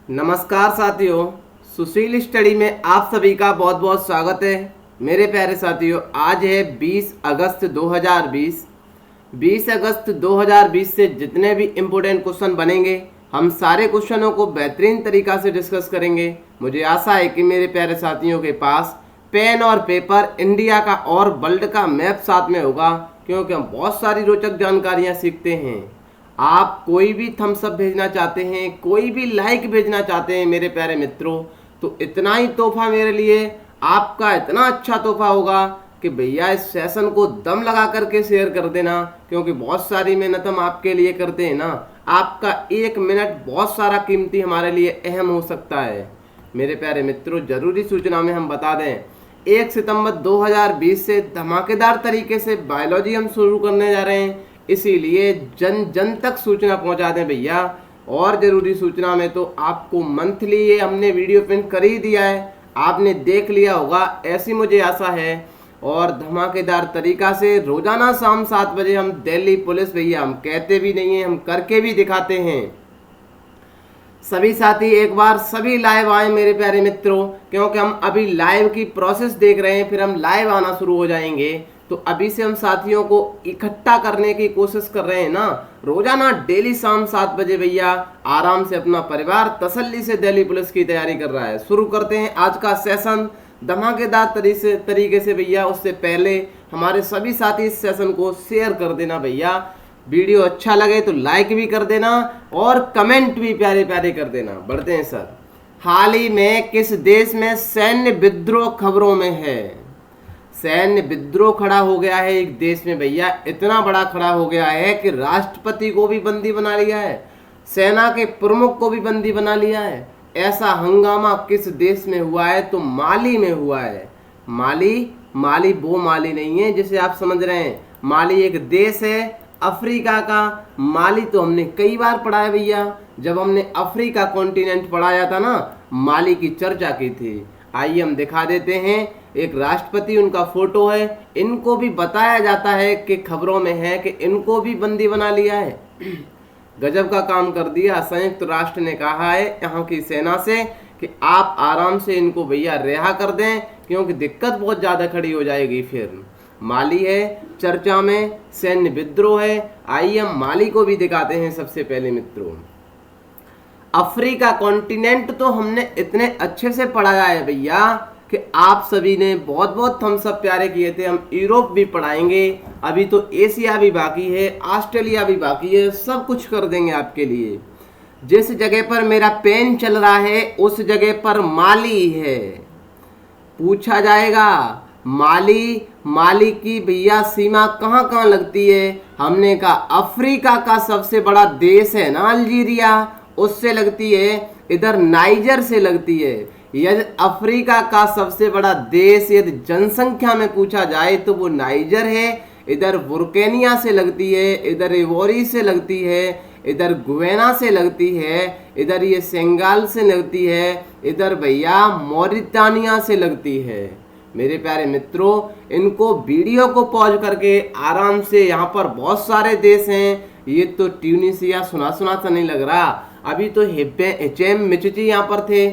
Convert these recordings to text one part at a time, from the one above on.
नमस्कार साथियों, सुशील स्टडी में आप सभी का बहुत बहुत स्वागत है। मेरे प्यारे साथियों, आज है 20 अगस्त 2020। 20 अगस्त 2020 से जितने भी इम्पोर्टेंट क्वेश्चन बनेंगे, हम सारे क्वेश्चनों को बेहतरीन तरीक़ा से डिस्कस करेंगे। मुझे आशा है कि मेरे प्यारे साथियों के पास पेन और पेपर, इंडिया का और वर्ल्ड का मैप साथ में होगा, क्योंकि हम बहुत सारी रोचक जानकारियाँ सीखते हैं। आप कोई भी थम्स अप भेजना चाहते हैं, कोई भी लाइक भेजना चाहते हैं मेरे प्यारे मित्रों, तो इतना ही तोहफा मेरे लिए, आपका इतना अच्छा तोहफा होगा कि भैया इस सेशन को दम लगा करके शेयर कर देना, क्योंकि बहुत सारी मेहनत हम आपके लिए करते हैं ना। आपका 1 मिनट बहुत सारा कीमती हमारे लिए अहम हो सकता है। मेरे प्यारे मित्रों, जरूरी सूचना में हम बता दें, 1 सितंबर 2020 से धमाकेदार तरीके से बायोलॉजी हम शुरू करने जा रहे हैं, इसीलिए जन जन तक सूचना पहुंचा दें भैया। और ज़रूरी सूचना में तो आपको मंथली ये हमने वीडियो प्रिंट कर ही दिया है, आपने देख लिया होगा, ऐसी मुझे आशा है। और धमाकेदार तरीक़ा से रोज़ाना शाम 7 बजे हम दिल्ली पुलिस, भैया हम कहते भी नहीं हैं, हम करके भी दिखाते हैं। सभी साथी एक बार सभी लाइव आए मेरे प्यारे मित्रों, क्योंकि हम अभी लाइव की प्रोसेस देख रहे हैं, फिर हम लाइव आना शुरू हो जाएंगे। तो अभी से हम साथियों को इकट्ठा करने की कोशिश कर रहे हैं ना। रोजाना डेली शाम 7 बजे भैया आराम से अपना परिवार तसल्ली से दिल्ली पुलिस की तैयारी कर रहा है। शुरू करते हैं आज का सेशन धमाकेदार तरीके से भैया। उससे पहले हमारे सभी साथी इस सेशन को शेयर कर देना भैया। वीडियो अच्छा लगे तो लाइक भी कर देना और कमेंट भी प्यारे प्यारे कर देना। बढ़ते हैं सर। हाल ही में किस देश में सैन्य विद्रोह खबरों में है? सैन्य विद्रोह खड़ा हो गया है एक देश में भैया, इतना बड़ा खड़ा हो गया है कि राष्ट्रपति को भी बंदी बना लिया है, सेना के प्रमुख को भी बंदी बना लिया है। ऐसा हंगामा किस देश में हुआ है? तो माली में हुआ है। माली वो माली नहीं है जिसे आप समझ रहे हैं। माली एक देश है अफ्रीका का। माली तो हमने कई बार पढ़ा है भैया, जब हमने अफ्रीका कॉन्टिनेंट पढ़ाया था ना, माली की चर्चा की थी। आइए हम दिखा देते हैं, एक राष्ट्रपति, उनका फोटो है। इनको भी बताया जाता है कि खबरों में है कि इनको भी बंदी बना लिया है। गजब का काम कर दिया। संयुक्त राष्ट्र ने कहा है यहाँ की सेना से कि आप आराम से इनको भैया रिहा कर दें, क्योंकि दिक्कत बहुत ज़्यादा खड़ी हो जाएगी। फिर माली है चर्चा में, सैन्य विद्रोह है। आइए हम माली को भी दिखाते हैं सबसे पहले मित्रों। अफ्रीका कॉन्टिनेंट तो हमने इतने अच्छे से पढ़ाया है भैया कि आप सभी ने बहुत बहुत थम्स अप प्यारे किए थे। हम यूरोप भी पढ़ाएंगे, अभी तो एशिया भी बाकी है, ऑस्ट्रेलिया भी बाकी है, सब कुछ कर देंगे आपके लिए। जिस जगह पर मेरा पेन चल रहा है उस जगह पर माली है। पूछा जाएगा माली की भैया सीमा कहाँ कहाँ लगती है? हमने कहा अफ्रीका का सबसे बड़ा देश है ना अल्जीरिया, उससे लगती है। इधर नाइजर से लगती है। यदि अफ्रीका का सबसे बड़ा देश यदि जनसंख्या में पूछा जाए तो वो नाइजर है। इधर बुर्किना से लगती है, इधर इवोरी से लगती है, इधर गुवेना से लगती है, इधर ये सेनेगल से लगती है, इधर भैया मॉरिटानिया से लगती है। मेरे प्यारे मित्रों, इनको वीडियो को पॉज करके आराम से, यहाँ पर बहुत सारे देश हैं। ये तो ट्यूनिसिया सुना सुना सा नहीं लग रहा। अभी तो एचएम मिचुची यहाँ पर थे,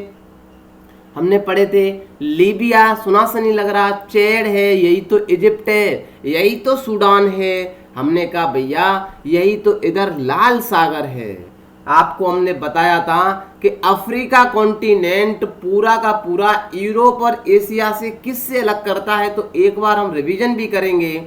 हमने पढ़े थे। लीबिया सुना सा नहीं लग रहा। चैड है, यही तो इजिप्ट है, यही तो सूडान है। हमने कहा भैया यही तो इधर लाल सागर है। आपको हमने बताया था कि अफ्रीका कॉन्टिनेंट पूरा का पूरा यूरोप और एशिया से किससे अलग करता है, तो एक बार हम रिवीजन भी करेंगे।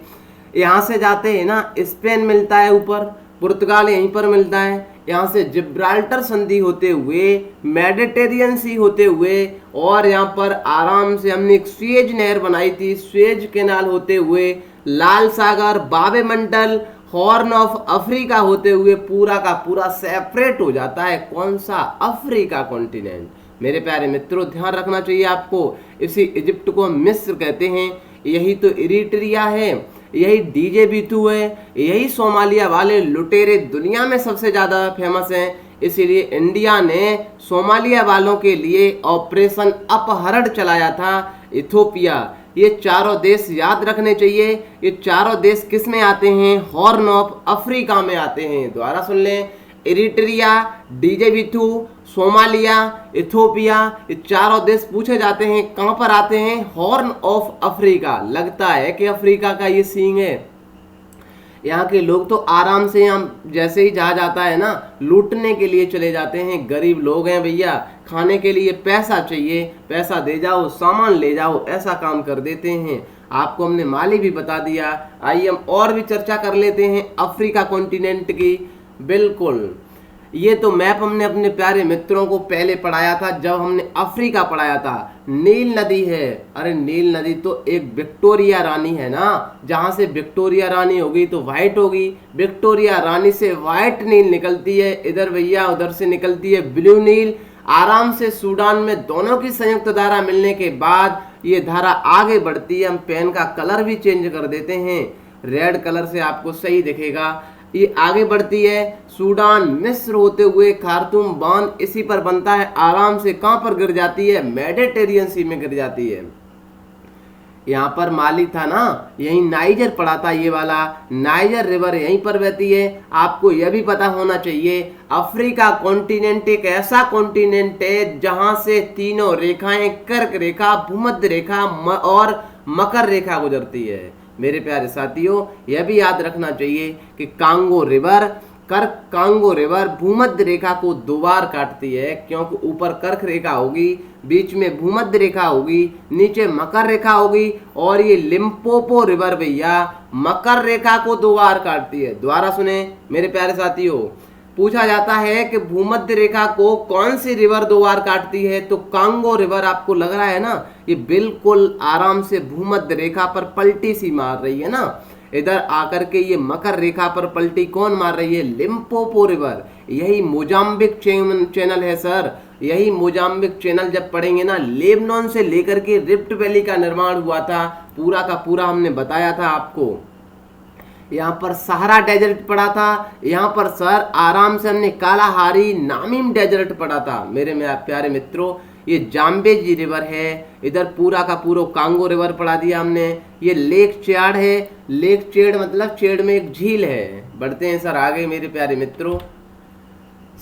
यहाँ से जाते हैं ना, स्पेन मिलता है ऊपर, पुर्तगाल यहीं पर मिलता है। यहाँ से जिब्राल्टर संधि होते हुए, मेडिटेरियन सी होते हुए, और यहाँ पर आराम से हमने एक स्वेज नहर बनाई थी, स्वेज कैनाल होते हुए, लाल सागर, बाबे मंडल, हॉर्न ऑफ अफ्रीका होते हुए पूरा का पूरा सेपरेट हो जाता है। कौन सा? Africa continent. मेरे प्यारे मित्रों, ध्यान रखना चाहिए आपको। इसी इजिप्ट को हम मिस्र कहते हैं, यही तो इरिट्रिया है, यही डीजे बीतू है, यही सोमालिया वाले लुटेरे दुनिया में सबसे ज़्यादा फेमस हैं। इसीलिए इंडिया ने सोमालिया वालों के लिए ऑपरेशन अपहरण चलाया था। इथोपिया, ये चारों देश याद रखने चाहिए। ये चारों देश किस में आते हैं? हॉर्न ऑफ अफ्रीका में आते हैं। दोबारा सुन लें, इरिट्रिया, डिजिबुती, सोमालिया, इथियोपिया, ये चारों देश पूछे जाते हैं। कहां पर आते हैं? Horn of Africa. लगता है कि अफ्रीका का ये सींग है। यहाँ के लोग तो आराम से, यहाँ जैसे ही जहाज आता है ना, लूटने के लिए चले जाते हैं। गरीब लोग हैं भैया, खाने के लिए पैसा चाहिए, पैसा दे जाओ, सामान ले जाओ, ऐसा काम कर देते हैं। आपको हमने माली भी बता दिया। आइए हम और भी चर्चा कर लेते हैं अफ्रीका कॉन्टिनेंट की। बिल्कुल, ये तो मैप हमने अपने प्यारे मित्रों को पहले पढ़ाया था जब हमने अफ्रीका पढ़ाया था। नील नदी है। अरे नील नदी तो एक विक्टोरिया रानी है ना, जहां से विक्टोरिया रानी होगी तो व्हाइट होगी। विक्टोरिया रानी से व्हाइट नील निकलती है इधर भैया, उधर से निकलती है ब्लू नील। आराम से सूडान में दोनों की संयुक्त धारा मिलने के बाद ये धारा आगे बढ़ती है। हम पेन का कलर भी चेंज कर देते हैं, रेड कलर से आपको सही दिखेगा। ये आगे बढ़ती है, सूडान, मिस्र होते हुए खार्तूम बांध इसी पर बनता है। आराम से कहां पर गिर जाती है? मेडिटेरियन सी में गिर जाती है। यहाँ पर माली था ना, यही नाइजर पड़ा था, ये वाला नाइजर रिवर यहीं पर बहती है। आपको यह भी पता होना चाहिए अफ्रीका कॉन्टिनेंट एक ऐसा कॉन्टिनेंट है जहां से तीनों रेखाएं, कर्क रेखा, भूमध्य रेखा और मकर रेखा गुजरती है। मेरे प्यारे साथियों, यह भी याद रखना चाहिए कि कांगो रिवर भूमध्य रेखा को दो बार काटती है, क्योंकि ऊपर कर्क रेखा होगी, बीच में भूमध्य रेखा होगी, नीचे मकर रेखा होगी। और ये लिम्पोपो रिवर भैया मकर रेखा को दो बार काटती है। दोबारा सुने मेरे प्यारे साथियों, पूछा जाता है कि भूमध्य रेखा को कौन सी रिवर दो बार काटती है, तो कांगो रिवर। आपको लग रहा है ना, ये बिल्कुल आराम से भूमध्य रेखा पर पलटी सी मार रही है ना। इधर आकर के ये मकर रेखा पर पलटी कौन मार रही है? Limpopo river. यही मोजाम्बिक चैनल है सर। यही मोजाम्बिक चैनल जब पढ़ेंगे ना, लेबनान से लेकर के रिफ्ट वैली का निर्माण हुआ था, पूरा का पूरा हमने बताया था आपको। यहाँ पर सहारा डेजर्ट पड़ा था। यहाँ पर सर आराम से हमने कालाहारी नामीम डेजर्ट पढ़ा था। मेरे प्यारे मित्रों, ये जाम्बेजी रिवर है। इधर पूरा का पूरा कांगो रिवर पढ़ा दिया हमने। ये लेक चेड है। लेक चेड मतलब चेड में एक झील है। बढ़ते हैं सर आगे मेरे प्यारे मित्रों।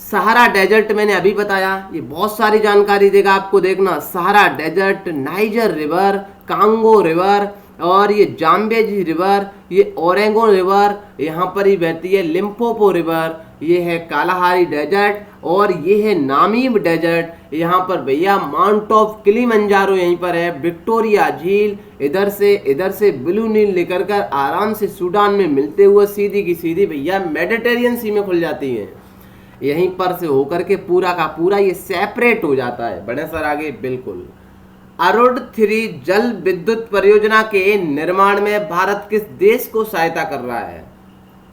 सहारा डेजर्ट मैंने अभी बताया, ये बहुत सारी जानकारी देगा आपको। देखना, Sahara desert, Niger river, Congo river और ये जाम्बेजी रिवर, ये ओरेगो रिवर, यहाँ पर ही बहती है लिम्पोपो रिवर, ये है कालाहारी डेजर्ट और ये है नामीब डेजर्ट। यहाँ पर भैया माउंट ऑफ किलिमंजारो यहीं पर है, विक्टोरिया झील, इधर से ब्लू नील लेकर कर आराम से सूडान में मिलते हुए सीधी की सीधी भैया मेडिटेरियन सी में खुल जाती है। यहीं पर से होकर के पूरा का पूरा ये सेपरेट हो जाता है। बड़े सर आगे। बिल्कुल, अरुण 3 जल विद्युत परियोजना के निर्माण में भारत किस देश को सहायता कर रहा है?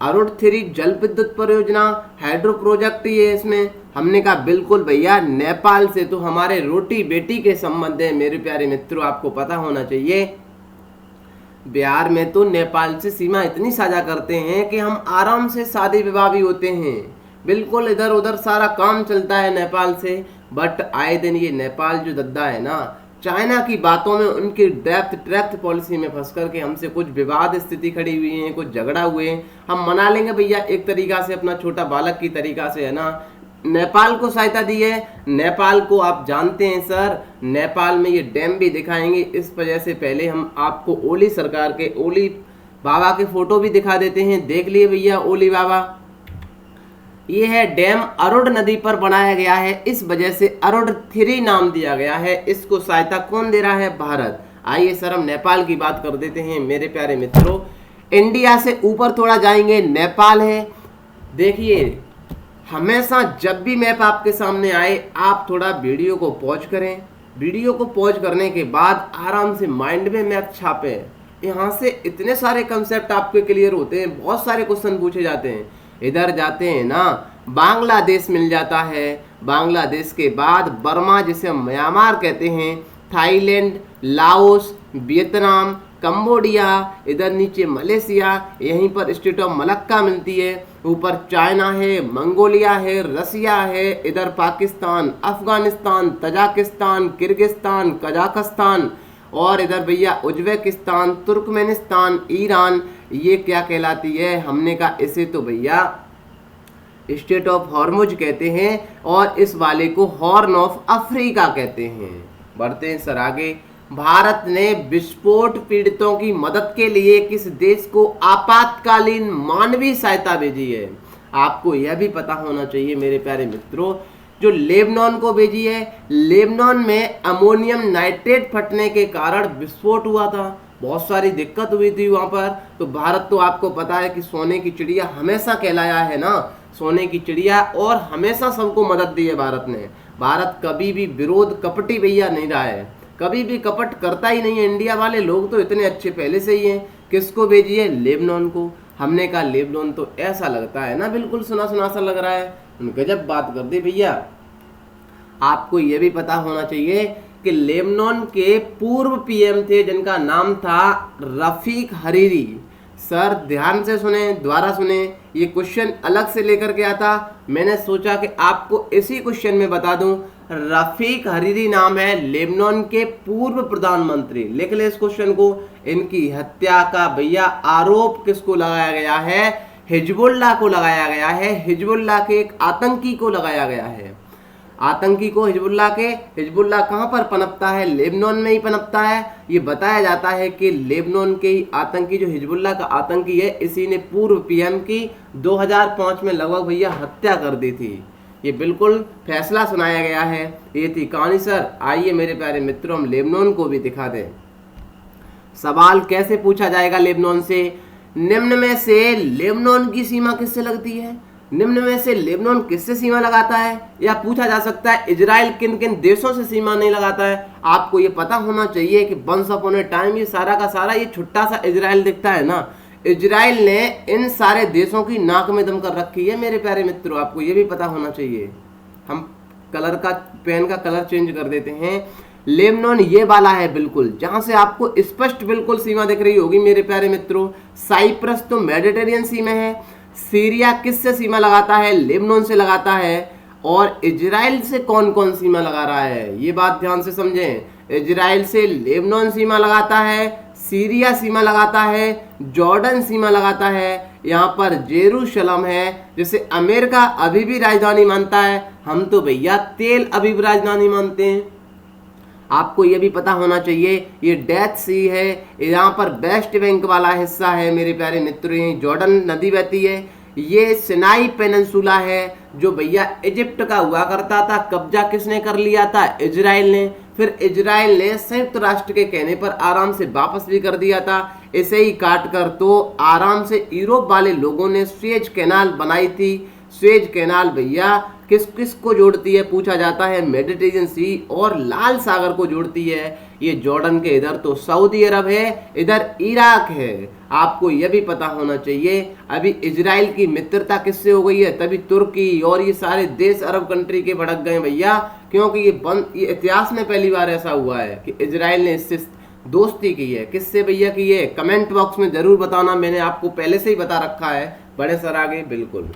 अरुण 3 जल विद्युत परियोजना हाइड्रो प्रोजेक्ट ही है। इसमें हमने कहा बिल्कुल भैया नेपाल से, तो हमारे रोटी बेटी के संबंध है मेरे प्यारे मित्रों, आपको पता होना चाहिए। बिहार में तो नेपाल से सीमा इतनी साझा करते हैं कि हम आराम से शादी विवाह भी होते हैं। बिल्कुल इधर उधर सारा काम चलता है नेपाल से। बट आए दिन ये नेपाल जो दद्दा है ना, चाइना की बातों में, उनकी ड्राफ्ट पॉलिसी में फंस करके हमसे कुछ विवाद स्थिति खड़ी हुई है, कुछ झगड़ा हुए हैं। हम मना लेंगे भैया एक तरीका से, अपना छोटा बालक की तरीका से, है ना। नेपाल को सहायता दी है। नेपाल को आप जानते हैं सर, नेपाल में ये डैम भी दिखाएंगे। इस वजह से पहले हम आपको ओली सरकार के, ओली बाबा के फोटो भी दिखा देते हैं। देख लिए भैया ओली बाबा। ये है डैम, अरुण नदी पर बनाया गया है, इस वजह से अरुण 3 नाम दिया गया है। इसको सहायता कौन दे रहा है? भारत। आइए सर हम नेपाल की बात कर देते हैं मेरे प्यारे मित्रों। इंडिया से ऊपर थोड़ा जाएंगे, नेपाल है। देखिए, हमेशा जब भी मैप आपके सामने आए, आप थोड़ा वीडियो को पॉज करें। वीडियो को पॉज करने के बाद आराम से माइंड में मैप छापे। यहाँ से इतने सारे कंसेप्ट आपके क्लियर होते हैं, बहुत सारे क्वेश्चन पूछे जाते हैं। इधर जाते हैं ना, बांग्लादेश मिल जाता है। बांग्लादेश के बाद बर्मा, जिसे म्यांमार कहते हैं, थाईलैंड, लाओस, वियतनाम, कंबोडिया, इधर नीचे मलेशिया, यहीं पर स्टेट ऑफ मलक्का मिलती है। ऊपर चाइना है, मंगोलिया है, रसिया है, इधर Pakistan, Afghanistan, Tajikistan, Kyrgyzstan, Kazakhstan और इधर भैया उज्बेकिस्तान, तुर्कमेनिस्तान, ईरान। ये क्या कहलाती है? हमने कहा इसे तो भैया स्टेट ऑफ हॉर्मुज कहते हैं और इस वाले को हॉर्न ऑफ अफ्रीका कहते हैं। बढ़ते हैं सर आगे। भारत ने विस्फोट पीड़ितों की मदद के लिए किस देश को आपातकालीन मानवीय सहायता भेजी है? आपको यह भी पता होना चाहिए मेरे प्यारे मित्रों, जो लेबनान को भेजी है। लेबनान में अमोनियम नाइट्रेट फटने के कारण विस्फोट हुआ था, बहुत सारी दिक्कत हुई थी वहाँ पर। तो भारत तो आपको पता है कि सोने की चिड़िया हमेशा कहलाया है ना, सोने की चिड़िया, और हमेशा सबको मदद दी है भारत ने। भारत कभी भी विरोध कपटी भैया नहीं रहा है, कभी भी कपट करता ही नहीं है। इंडिया वाले लोग तो इतने अच्छे पहले से ही हैं। किसको भेजी है? लेबनान को। हमने कहा लेबनान तो ऐसा लगता है ना, बिल्कुल सुना सुना सा लग रहा है। गजब बात कर दी भैया। आपको यह भी पता होना चाहिए कि लेबनान के पूर्व पीएम थे जिनका नाम था रफीक हरीरी। सर ध्यान से सुने, दोबारा सुने, ये क्वेश्चन अलग से लेकर के आता, मैंने सोचा कि आपको इसी क्वेश्चन में बता दूं। रफीक हरीरी नाम है लेबनान के पूर्व प्रधानमंत्री। लिख ले इस क्वेश्चन को। इनकी हत्या का भैया आरोप किसको लगाया गया है? हिजबुल्लाह को लगाया गया है। हिजबुल्लाह के एक आतंकी को लगाया गया है। आतंकी को हिजबुल्लाह के। हिजबुल्लाह कहाँ पर पनपता है? लेबनान में ही पनपता है। ये बताया जाता है कि लेबनान के ही आतंकी, जो हिजबुल्लाह का आतंकी है, इसी ने पूर्व पीएम की 2005 में लगभग भैया हत्या कर दी थी। ये बिल्कुल फैसला सुनाया गया है। ये थी कहानी सर। आइए मेरे प्यारे मित्रों, हम लेबनान को भी दिखा दें। सवाल कैसे पूछा जाएगा लेबनान से? निम्न में से लेबनान की सीमा किससे लगती है? निम्न में से लेबनान किससे सीमा लगाता है? या पूछा जा सकता है इजराइल किन किन देशों से सीमा नहीं लगाता है? आपको ये पता होना चाहिए कि वंस अपॉन ए टाइम ये सारा का सारा ये छोटा सा इजराइल दिखता है ना, इजराइल ने इन सारे देशों की नाक में दम कर रखी है मेरे प्यारे मित्रों। आपको ये भी पता होना चाहिए। हम कलर का, पेन का कलर चेंज कर देते हैं। लेबनान ये वाला है बिल्कुल, जहां से आपको स्पष्ट बिल्कुल सीमा दिख रही होगी मेरे प्यारे मित्रों। साइप्रस तो मेडिटेरियन सी में है। सीरिया किससे सीमा लगाता है? लेबनान से लगाता है। और इजराइल से कौन कौन सीमा लगा रहा है? ये बात ध्यान से समझें। इजराइल से लेबनान सीमा लगाता है, सीरिया सीमा लगाता है, जॉर्डन सीमा लगाता है, यहाँ पर जेरूशलम है जिसे अमेरिका अभी भी राजधानी मानता है। हम तो भैया तेल अभी राजधानी मानते हैं। आपको ये भी पता होना चाहिए ये डेथ सी है, यहाँ पर वेस्ट बैंक वाला हिस्सा है मेरे प्यारे मित्रों। ये जॉर्डन नदी बहती है। ये सिनाई पेनिनसुला है जो भैया इजिप्ट का हुआ करता था। कब्जा किसने कर लिया था? इजराइल ने। फिर इजराइल ने संयुक्त राष्ट्र के कहने पर आराम से वापस भी कर दिया था। इसे ही काट कर तो आराम से यूरोप वाले लोगों ने स्वेज कैनाल बनाई थी। स्वेज कैनाल भैया किस किस को जोड़ती है? पूछा जाता है मेडिटेरियन सी और लाल सागर को जोड़ती है। ये जॉर्डन के इधर तो सऊदी अरब है, इधर इराक है। आपको यह भी पता होना चाहिए अभी इजराइल की मित्रता किससे हो गई है? तभी तुर्की और ये सारे देश अरब कंट्री के भड़क गए भैया, क्योंकि ये इतिहास में पहली बार ऐसा हुआ है कि इजराइल ने इससे दोस्ती की है। किससे भैया की है? कमेंट बॉक्स में जरूर बताना, मैंने आपको पहले से ही बता रखा है। बड़े सर आगे बिल्कुल।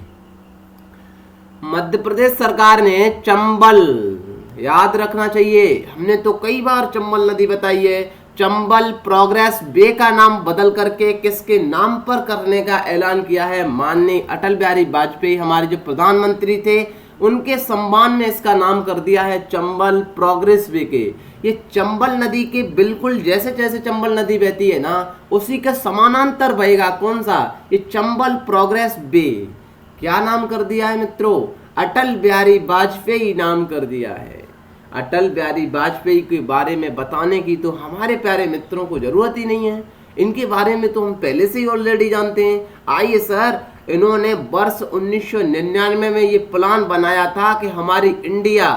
मध्य प्रदेश सरकार ने चंबल, याद रखना चाहिए, हमने तो कई बार चंबल नदी बताई है। चंबल प्रोग्रेस वे का नाम बदल करके किसके नाम पर करने का ऐलान किया है? माननीय अटल बिहारी वाजपेयी हमारे जो प्रधानमंत्री थे, उनके सम्मान में इसका नाम कर दिया है चंबल प्रोग्रेस वे के। ये चंबल नदी के बिल्कुल जैसे जैसे चंबल नदी बहती है ना, उसी का समानांतर बहेगा। कौन सा? ये चंबल प्रोग्रेस वे। क्या नाम कर दिया है मित्रों? अटल बिहारी वाजपेयी नाम कर दिया है। अटल बिहारी वाजपेयी के बारे में बताने की तो हमारे प्यारे मित्रों को जरूरत ही नहीं है। इनके बारे में तो हम पहले से ही ऑलरेडी जानते हैं। आइए सर, इन्होंने वर्ष 1999 में ये प्लान बनाया था कि हमारी इंडिया,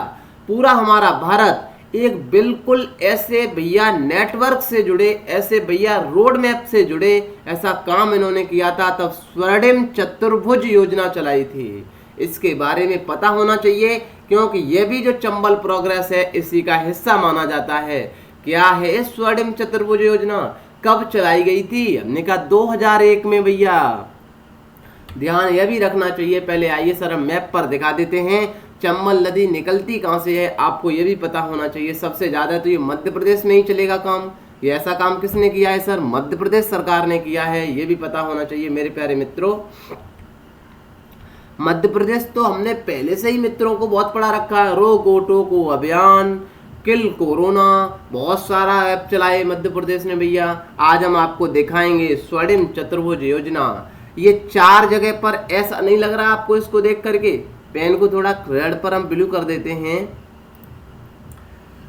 पूरा हमारा भारत एक बिल्कुल ऐसे भैया नेटवर्क से जुड़े, ऐसे भैया रोड मैप से जुड़े, ऐसा काम इन्होंने किया था। तब स्वर्णिम चतुर्भुज योजना चलाई थी। इसके बारे में पता होना चाहिए क्योंकि ये भी जो चंबल प्रोग्रेस है इसी का हिस्सा माना जाता है। क्या है स्वर्णिम चतुर्भुज योजना? कब चलाई गई थी? हमने कहा 2001 में भैया। ध्यान यह भी रखना चाहिए। पहले आइए सर हम मैप पर दिखा देते हैं चंबल नदी निकलती कहाँ से है। आपको यह भी पता होना चाहिए सबसे ज्यादा तो ये मध्य प्रदेश में ही चलेगा काम। ये ऐसा काम किसने किया है सर? मध्य प्रदेश सरकार ने किया है। ये भी पता होना चाहिए मेरे प्यारे मित्रों। मध्य प्रदेश तो हमने पहले से ही मित्रों को बहुत पढ़ा रखा है। रोको टोको अभियान, किल कोरोना, बहुत सारा ऐप चलाए मध्य प्रदेश ने भैया। आज हम आपको दिखाएंगे स्वर्णिम चतुर्भुज योजना। ये 4 जगह पर, ऐसा नहीं लग रहा आपको इसको देख करके? पेन को थोड़ा रेड पर हम ब्लू कर देते हैं।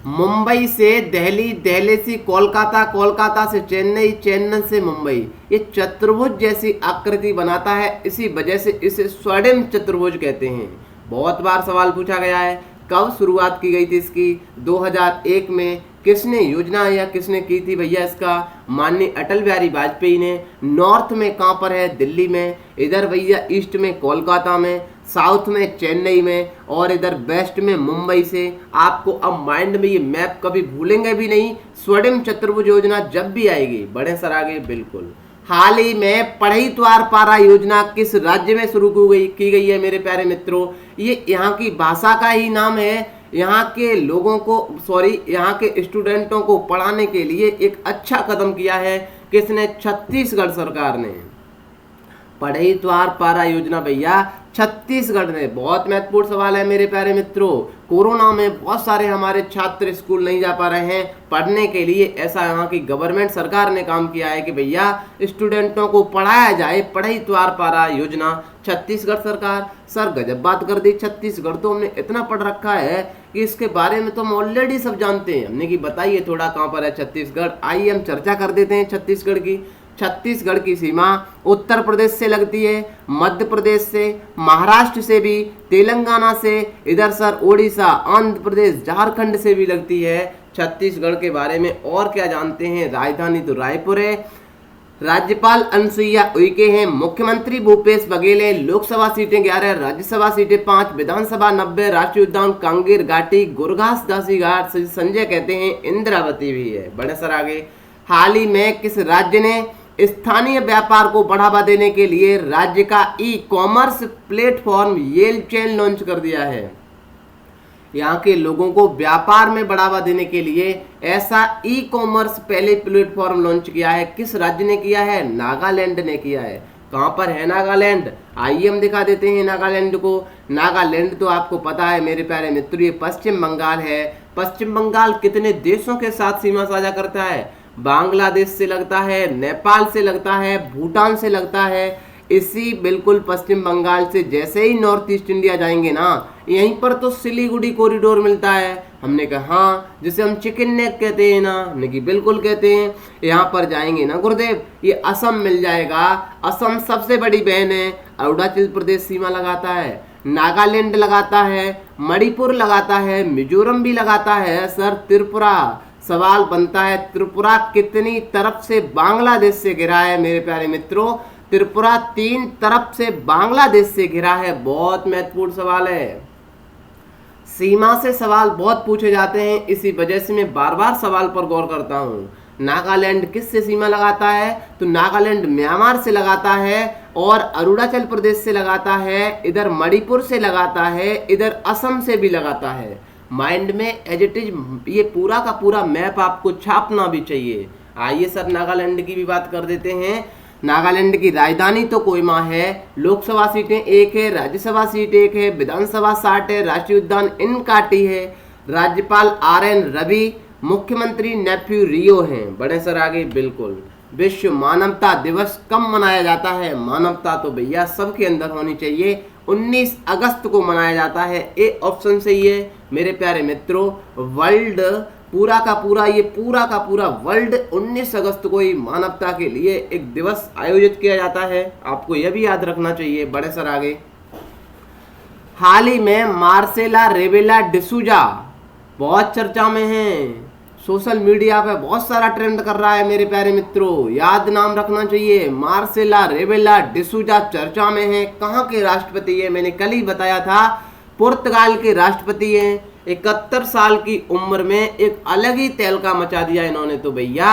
मुंबई से दिल्ली, दिल्ली से कोलकाता, कोलकाता से चेन्नई, चेन्नई से मुंबई, ये चतुर्भुज जैसी आकृति बनाता है। इसी वजह से इसे स्वर्णिम चतुर्भुज कहते हैं। बहुत बार सवाल पूछा गया है, कब शुरुआत की गई थी इसकी? 2001 में। किसने योजना या किसने की थी भैया इसका? माननीय अटल बिहारी वाजपेयी ने। नॉर्थ में कहाँ पर है? दिल्ली में। इधर भैया ईस्ट में कोलकाता में, साउथ में चेन्नई में, और इधर वेस्ट में मुंबई से। आपको अब माइंड में ये मैप कभी भूलेंगे भी नहीं। स्वर्णिम चतुर्भुज योजना जब भी आएगी, बड़े सर आगे बिल्कुल। हाल ही में पढ़ई त्वार पारा योजना किस राज्य में शुरू की गई है मेरे प्यारे मित्रों? ये यहाँ की भाषा का ही नाम है। यहाँ के लोगों को, यहाँ के स्टूडेंटों को पढ़ाने के लिए एक अच्छा कदम किया है। किसने? छत्तीसगढ़ सरकार ने। पढ़ई त्वार पारा योजना भैया छत्तीसगढ़ ने। बहुत महत्वपूर्ण सवाल है मेरे प्यारे मित्रों। कोरोना में बहुत सारे हमारे छात्र स्कूल नहीं जा पा रहे हैं पढ़ने के लिए। ऐसा यहाँ की गवर्नमेंट सरकार ने काम किया है कि भैया स्टूडेंटों को पढ़ाया जाए। पढ़ई त्वार पारा योजना छत्तीसगढ़ सरकार। सर गजब बात कर दी। छत्तीसगढ़ तो हमने इतना पढ़ रखा है कि इसके बारे में तो हम ऑलरेडी सब जानते हैं। हमने कि बताइए थोड़ा कहाँ पर है छत्तीसगढ़। आइए हम चर्चा कर देते हैं छत्तीसगढ़ की। छत्तीसगढ़ की सीमा उत्तर प्रदेश से लगती है, मध्य प्रदेश से, महाराष्ट्र से भी, तेलंगाना से, इधर सर ओडिशा, आंध्र प्रदेश, झारखंड से भी लगती है। छत्तीसगढ़ के बारे में और क्या जानते हैं? राजधानी तो रायपुर है, राज्यपाल अनुसुईया उइके हैं, मुख्यमंत्री भूपेश बघेल है, लोकसभा सीटें 11, राज्यसभा सीटें 5, विधानसभा 90, राष्ट्रीय उद्यान कांगेर घाटी, गुरघास दासी घाट संजय कहते हैं, इंद्रावती भी है। बड़े सर आगे। हाल ही में किस राज्य ने स्थानीय व्यापार को बढ़ावा देने के लिए राज्य का ई-कॉमर्स प्लेटफॉर्म येल चेन लॉन्च कर दिया है? यहाँ के लोगों को व्यापार में बढ़ावा देने के लिए ऐसा ई-कॉमर्स पहले प्लेटफॉर्म लॉन्च किया है। किस राज्य ने किया है? नागालैंड ने किया है। कहाँ पर है नागालैंड? आइए हम दिखा देते हैं नागालैंड को। नागालैंड तो आपको पता है मेरे प्यारे मित्रों, ये पश्चिम बंगाल है। पश्चिम बंगाल कितने देशों के साथ सीमा साझा करता है? बांग्लादेश से लगता है, नेपाल से लगता है, भूटान से लगता है। इसी बिल्कुल पश्चिम बंगाल से जैसे ही नॉर्थ ईस्ट इंडिया जाएंगे ना, यहीं पर तो सिलीगुड़ी कॉरिडोर मिलता है। हमने कहा हाँ, जिसे हम चिकन नेक कहते हैं ना, हमने कि बिल्कुल कहते हैं। यहाँ पर जाएंगे ना गुरुदेव, ये असम मिल जाएगा। असम सबसे बड़ी बहन है। अरुणाचल प्रदेश सीमा लगाता है, नागालैंड लगाता है, मणिपुर लगाता है, मिजोरम भी लगाता है। सर त्रिपुरा, सवाल बनता है त्रिपुरा कितनी तरफ से बांग्लादेश से घिरा है मेरे प्यारे मित्रों? त्रिपुरा 3 तरफ से बांग्लादेश से घिरा है। बहुत महत्वपूर्ण सवाल है। सीमा से सवाल बहुत पूछे जाते हैं, इसी वजह से मैं बार बार सवाल पर गौर करता हूँ। नागालैंड किस से सीमा लगाता है? तो नागालैंड म्यांमार से लगाता है, और अरुणाचल प्रदेश से लगाता है, इधर मणिपुर से लगाता है, इधर असम से भी लगाता है। माइंड में एज इट इज ये पूरा का पूरा मैप आपको छापना भी चाहिए। आइए सर नागालैंड की भी बात कर देते हैं। नागालैंड की राजधानी तो कोहिमा है। लोकसभा सीटें 1 है, राज्यसभा सीट 1 है, विधानसभा 60 है, राष्ट्रीय उद्यान इनकाटी है, राज्यपाल RN रवि, मुख्यमंत्री नेफ्यू रियो हैं। बड़े सर आगे बिल्कुल। विश्व मानवता दिवस कब मनाया जाता है? मानवता तो भैया सबके अंदर होनी चाहिए। 19 अगस्त को मनाया जाता है। ए ऑप्शन सही है मेरे प्यारे मित्रों। वर्ल्ड पूरा का पूरा वर्ल्ड 19 अगस्त को ही मानवता के लिए एक दिवस आयोजित किया जाता है। आपको यह भी याद रखना चाहिए। बड़े सर आगे। हाल ही में मार्सेला रेबेला डिसूजा बहुत चर्चा में है। सोशल मीडिया पे बहुत सारा ट्रेंड कर रहा है मेरे प्यारे मित्रों। याद नाम रखना चाहिए। मार्सेला रेबेला डिसूजा चर्चा में है। कहाँ के राष्ट्रपति है? मैंने कल ही बताया था, पुर्तगाल के राष्ट्रपति हैं। 71 साल की उम्र में एक अलग ही तहलका मचा दिया इन्होंने तो भैया।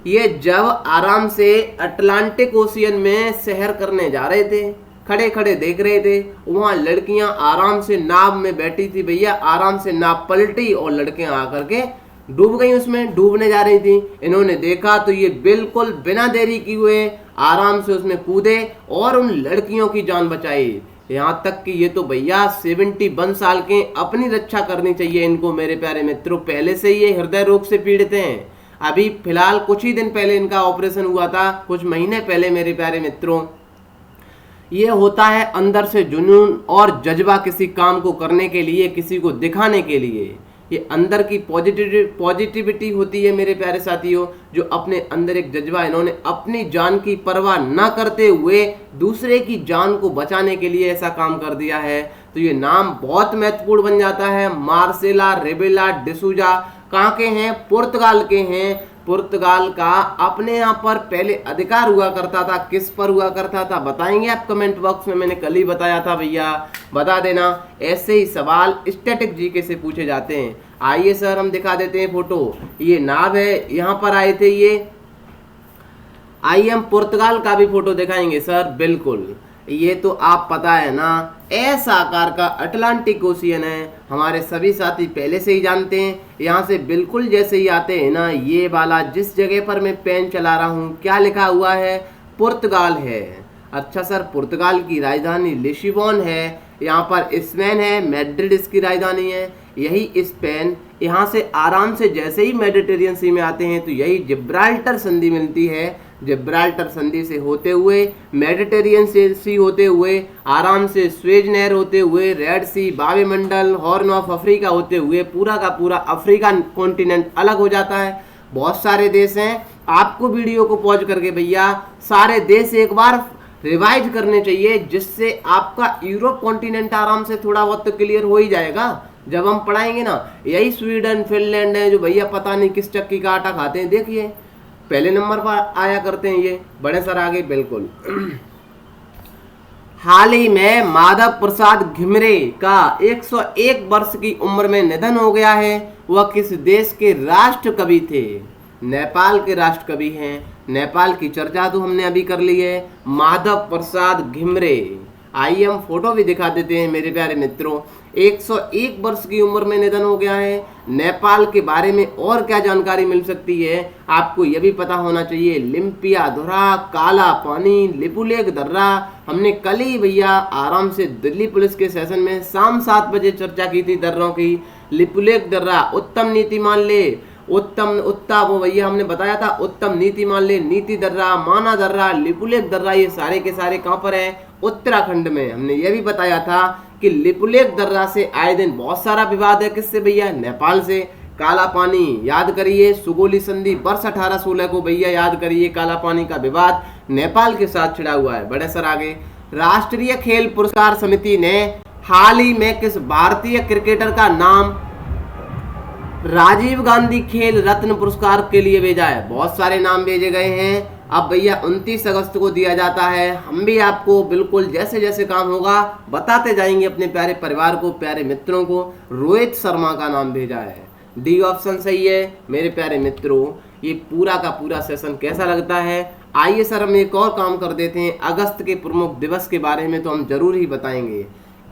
ये जब आराम से अटलांटिक ओशियन में सैर करने जा रहे थे, खड़े खड़े देख रहे थे, वहां लड़कियां आराम से नाव में बैठी थी भैया। आराम से नाव पलटी और लड़कियां आकर के डूब गई, उसमें डूबने जा रही थी। इन्होंने देखा तो ये बिल्कुल बिना देरी किए हुए आराम से उसमें कूदे और उन लड़कियों की जान बचाई। यहाँ तक कि ये तो भैया 71 साल के, अपनी रक्षा करनी चाहिए इनको मेरे प्यारे मित्रों। पहले से ये हृदय रोग से पीड़ित हैं। अभी फिलहाल कुछ ही दिन पहले इनका ऑपरेशन हुआ था, कुछ महीने पहले मेरे प्यारे मित्रों। ये होता है अंदर से जुनून और जज्बा किसी काम को करने के लिए, किसी को दिखाने के लिए। ये अंदर की पॉजिटिविटी होती है मेरे प्यारे साथियों, जो अपने अंदर एक जज्बा, इन्होंने अपनी जान की परवाह ना करते हुए दूसरे की जान को बचाने के लिए ऐसा काम कर दिया है। तो ये नाम बहुत महत्वपूर्ण बन जाता है। मार्सेला रेबेला डिसूजा कहाँ के हैं? पुर्तगाल के हैं। पुर्तगाल का अपने यहाँ पर पहले अधिकार हुआ करता था। किस पर हुआ करता था बताएंगे आप कमेंट बॉक्स में, मैंने कल ही बताया था भैया, बता देना। ऐसे ही सवाल स्टैटिक जीके से पूछे जाते हैं। आइए सर हम दिखा देते हैं फोटो। ये नाव है, यहाँ पर आए थे ये। आइए हम पुर्तगाल का भी फोटो दिखाएंगे सर। बिल्कुल, ये तो आप पता है ना, एस आकार का अटलांटिक ओशियन है। हमारे सभी साथी पहले से ही जानते हैं। यहाँ से बिल्कुल जैसे ही आते हैं ना, ये वाला जिस जगह पर मैं पेन चला रहा हूँ, क्या लिखा हुआ है? पुर्तगाल है। अच्छा सर, पुर्तगाल की राजधानी लिस्बन है। यहाँ पर स्पेन है, मैड्रिड इसकी राजधानी है। यही स्पेन, यहाँ से आराम से जैसे ही मेडिटेरियन सी में आते हैं तो यही जिब्राल्टर संधि मिलती है। जिब्राल्टर संधि से होते हुए, मेडिटेरियन सी होते हुए, आराम से स्वेज नहर होते हुए, रेड सी, बावेमंडल, हॉर्न ऑफ अफ्रीका होते हुए पूरा का पूरा अफ्रीका कॉन्टिनेंट अलग हो जाता है। बहुत सारे देश हैं। आपको वीडियो को पॉज करके भैया सारे देश एक बार रिवाइज करने चाहिए, जिससे आपका यूरोप कॉन्टिनेंट आराम से थोड़ा बहुत तो क्लियर हो ही जाएगा जब हम पढ़ाएंगे ना। यही स्वीडन फिनलैंड है जो भैया पता नहीं किस चक्की का आटा खाते हैं। देखिए पहले नंबर पर आया करते हैं ये बड़े सर आगे। बिल्कुल हाल ही में माधव प्रसाद घिमरे का 101 वर्ष की उम्र में निधन हो गया है। वह किस देश के राष्ट्र कवि थे? नेपाल के राष्ट्र कवि हैं। नेपाल की चर्चा तो हमने अभी कर ली है, माधव प्रसाद घिमरे। आइए हम फोटो भी दिखा देते हैं मेरे प्यारे मित्रों। 101 वर्ष की उम्र में निधन हो गया है। नेपाल के बारे में और क्या जानकारी मिल सकती है? आपको यह भी पता होना चाहिए, लिम्पिया धुरा, काला पानी, लिपुलेख दर्रा। हमने कल ही भैया आराम से दिल्ली पुलिस के सेशन में शाम 7 बजे चर्चा की थी दर्रों की। लिपुलेख दर्रा, उत्तम नीति मान ले, वो भैया हमने बताया था। उत्तम नीति मान ले, नीति दर्रा, माना दर्रा, लिपुलेख दर्रा, ये सारे के सारे कहाँ पर है? उत्तराखंड में। हमने ये भी बताया था कि लिपुलेख दर्रा से आए दिन बहुत सारा विवाद है। किससे भैया? नेपाल से। काला पानी याद करिए, सुगोली संधि वर्ष 1816 को भैया याद करिए। काला पानी का विवाद नेपाल के साथ छिड़ा हुआ है। बड़े सर आगे। राष्ट्रीय खेल पुरस्कार समिति ने हाल ही में किस भारतीय क्रिकेटर का नाम राजीव गांधी खेल रत्न पुरस्कार के लिए भेजा है? बहुत सारे नाम भेजे गए हैं। अब भैया 29 अगस्त को दिया जाता है। हम भी आपको बिल्कुल जैसे जैसे काम होगा बताते जाएंगे अपने प्यारे परिवार को, प्यारे मित्रों को। रोहित शर्मा का नाम भेजा है। डी ऑप्शन सही है मेरे प्यारे मित्रों। ये पूरा का पूरा सेशन कैसा लगता है? आइए सर हम एक और काम कर देते हैं। अगस्त के प्रमुख दिवस के बारे में तो हम जरूर ही बताएंगे।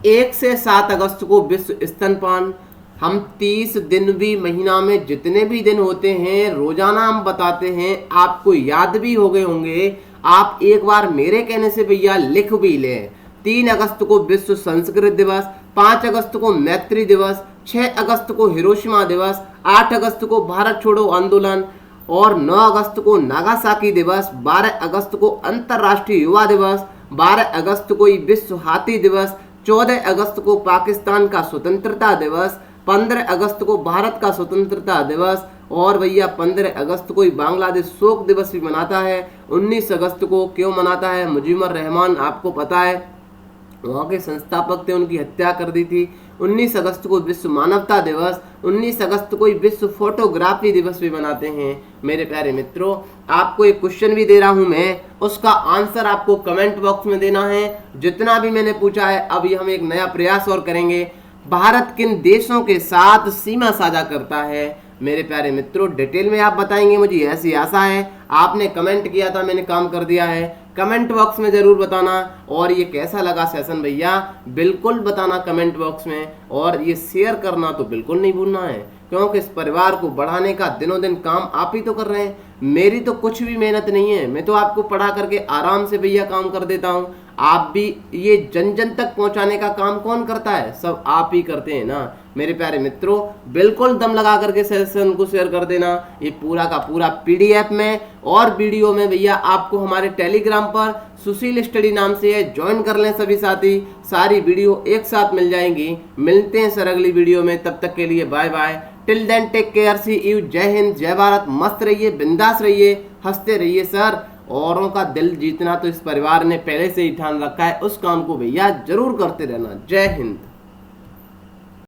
1 से 7 अगस्त को विश्व स्तनपान। हम 30 दिन भी महीना में जितने भी दिन होते हैं रोजाना हम बताते हैं, आपको याद भी हो गए होंगे। आप एक बार मेरे कहने से भैया लिख भी लें। 3 अगस्त को विश्व संस्कृत दिवस, 5 अगस्त को मैत्री दिवस, 6 अगस्त को हिरोशिमा दिवस, 8 अगस्त को भारत छोड़ो आंदोलन और 9 अगस्त को नागासाकी दिवस, 12 अगस्त को अंतर्राष्ट्रीय युवा दिवस, 12 अगस्त को विश्व हाथी दिवस, 14 अगस्त को पाकिस्तान का स्वतंत्रता दिवस, 15 अगस्त को भारत का स्वतंत्रता दिवस और भैया 15 अगस्त को ही बांग्लादेश शोक दिवस भी मनाता है। 19 अगस्त को क्यों मनाता है? मुजीबर रहमान आपको पता है, वहाँ के संस्थापक थे, उनकी हत्या कर दी थी। 19 अगस्त को विश्व मानवता दिवस, 19 अगस्त को ही विश्व फोटोग्राफी दिवस भी मनाते हैं। मेरे प्यारे मित्रों, आपको एक क्वेश्चन भी दे रहा हूं मैं, उसका आंसर आपको कमेंट बॉक्स में देना है। जितना भी मैंने पूछा है, अभी हम एक नया प्रयास और करेंगे। भारत किन देशों के साथ सीमा साझा करता है? मेरे प्यारे मित्रों, डिटेल में आप बताएंगे, मुझे ऐसी आशा है। आपने कमेंट किया था, मैंने काम कर दिया है। कमेंट बॉक्स में ज़रूर बताना। और ये कैसा लगा सेशन भैया बिल्कुल बताना कमेंट बॉक्स में। और ये शेयर करना तो बिल्कुल नहीं भूलना है, क्योंकि इस परिवार को बढ़ाने का दिनों दिन काम आप ही तो कर रहे हैं। मेरी तो कुछ भी मेहनत नहीं है, मैं तो आपको पढ़ा करके आराम से भैया काम कर देता हूँ। आप भी ये जन जन तक पहुंचाने का काम कौन करता है? सब आप ही करते हैं ना मेरे प्यारे मित्रों। बिल्कुल दम लगा करके सेशन को शेयर कर देना, ये पूरा का पूरा पीडीएफ में और वीडियो में भैया आपको हमारे टेलीग्राम पर सुशील स्टडी नाम से है, ज्वाइन कर लें सभी साथी। सारी वीडियो एक साथ मिल जाएंगी। मिलते हैं सर अगली वीडियो में, तब तक के लिए bye bye. Till then take care, see you, जय हिंद, जय भारत। मस्त रहिए, बिंदास रहिए, हंसते रहिए सर। औरों का दिल जीतना तो इस परिवार ने पहले से ही ठान रखा है, उस काम को भैया जरूर करते रहना। जय हिंद।